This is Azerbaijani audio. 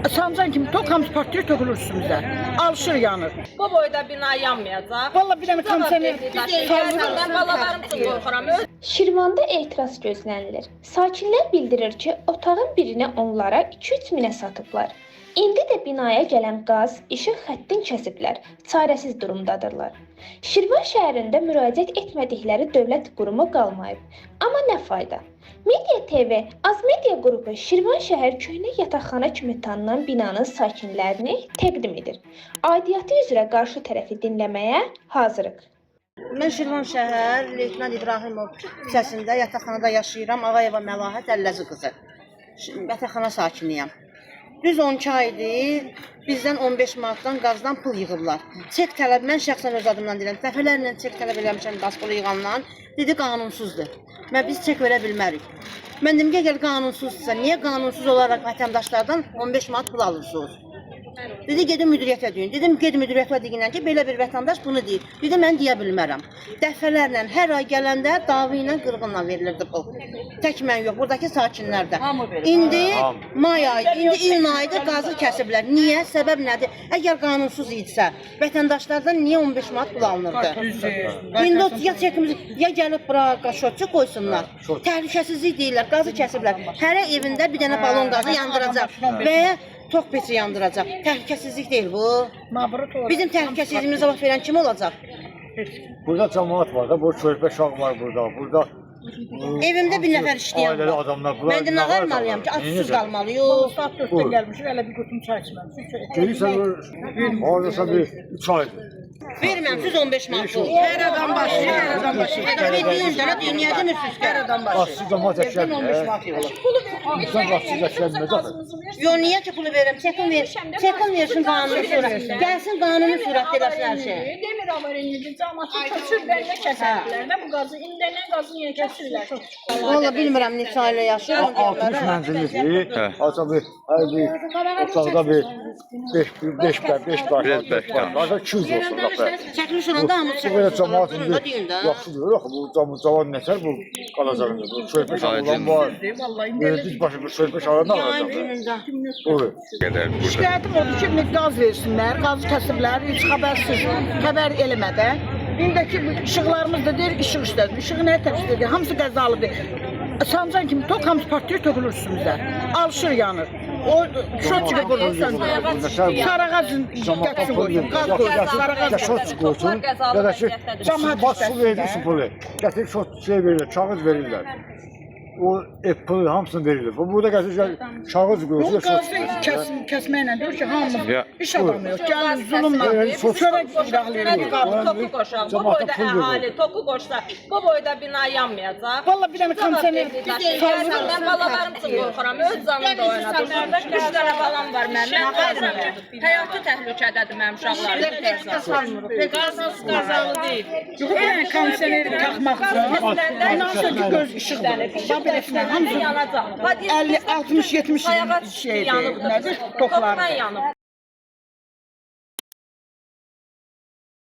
Sancan kimi tok hamısı partlayır, tökülür üstümüzə. Alışır, yanır. Bu boyda bina yanmayacaq. Vallahi bir dənə kondisioner Səndən balalarım üçün qorxuram. Şirvanda etiraz gözlənilir. Sakinlər bildirir ki, otağın birini onlara 2-3 minə satıblar. İndi də binaya gələn qaz, işıq xəttin kəsiblər, çarəsiz durumdadırlar. Şirvan şəhərində müraciət etmədikləri dövlət qurumu qalmayıb. Amma nə fayda? Media TV, Azmedia qrupu Şirvan şəhər köhnə yataqxana kimi tanınan binanın sakinlərini təqdim edir. Aidiyyatı üzrə qarşı tərəfi dinləməyə hazırıq. Mən Şirvan şəhər Leytenant İbrahimov küçəsində yataqxanada yaşayıram. Ağayeva Məlahət Əlləzi qızı. Yataqxana sakiniyəm. Düz 12 aydır, bizdən 15 manatdan qazdan pul yığırlar. Çek tələb, mən şəxsən öz adımdan deyirəm, dəfələrlə çek tələb eləmişəm qaz pulu yığandan, dedi qanunsuzdur. Biz çek verə bilmərik. Mən dedim ki, əgər qanunsuzsa, niyə qanunsuz olaraq vətəndaşlardan 15 manat pul alırsınız? Dedi, gedin müdiriyyətə deyin. Dedim, gedin müdiriyyətə deyin ki, belə bir vətəndaş bunu deyir. Dedi, mən deyə bilmərəm. Dəfələrlə, hər ay gələndə davi ilə, qırğınla verilirdi pul. Tək mən yox, buradakı sakinlər də. İndi may ayı, indi iyun ayıdır, qazı kəsiblər. Niyə? Səbəb nədir? Əgər qanunsuz idisə, vətəndaşlardan niyə 15 manat pul alınırdı? İndi ya çəkimiz, ya gəlib bura şotçu qoysunlar. Təhlükəsizlik deyirlər, qazı kəsiblər. Hərə evində bir dənə balon qazı yandıracaq və ya tok peçi yandıracaq. Təhlükəsizlik deyil bu. Bizim təhlükəsizliyimizə cavab verən kim olacaq? Burada cəmaat var da, bu körpə uşaq var burada. Burada evimdə bir nəfər işləyən ailəli var. adamlar. Mən də nə qalmalıyam ki, açsız qalmalıyıq. Saat 4-dən gəlmişik, elə bir qutum çay içməmişik. Gelirsən, oradasa bir 3 aydır. Verməm, siz 15 manat pul. Hər adam başı, hər adam başı. Verdiyin dənə dünya demirsiniz ki, hər adam başı. Baksız cəmaat əşkəlmir. İnsan baksız əşkəlmir. Yo, niyə ki pulu verirəm? Çəkin versin qanuni surət. Gəlsin qanuni surət eləsin hər şey. Demir avareniydi, cəmaatı köçürlərlə kəsərlər və bu qazı, indələn qazı niyə kəsirlər? Valla bilmirəm neçə ailə yaşayır. 60 mənzillidir. Aca bir, otaqda bir 5 baş. Aca 200 olsun. Çəkiliş olanda hamı Bu belə cəmaat indi deyin də. yaxşıdır. Yox, bu cavan nətər bu qalacaq. Bu körpə uşaqlar var. Biz başı bu körpə uşaqlar nə Yayın olacaq? günündə. Buyur. Şikayətim odur ki, qaz versinlər, qazı kəsiblər, heç xəbərsiz, xəbər eləmədən. İndiki işıqlarımız da deyir, işıq işlədir. İşığı nəyə təşkil edir? Hamısı qəzalıdır. Sancan kimi tok hamısı partlayır, tökülür üstümüzə. Alışır, yanır. O şot çıxıb qoyursan. Sarağacın gətirsin qoysun, qaz qoysun, sarağacın. Şot çıxıyorsun, ya da ki, bas su verirsin pulu. Gətirib şot şey verirlər, kağız verirlər. O pulu hamısını verirlər. Burada gətirəcək kağız qoyursun, Bu qazı kəsməklə deyir ki, hamımız iş adamı yox. Gəlin zulümlə, çörək iraqlayırıq. Toku qoşaq, bu boyda əhali, toku qoşsa, bu boyda bina yanmayacaq. Vallahi bir dənə kondisioner Səndən balalarım üçün qorxuram, öz canım da oynadım. 3 dənə balam var mənim, həyatı təhlükədədir mənim uşaqlarım. Qazsız qazalı deyil. yox, bir dənə kondisioneri taxmaq üçün. Nasıl ki, göz işıqdır. Hamısı yanacaq. 50, 60, 70 şeydir, nədir? Toklar. Tokdan yanıb.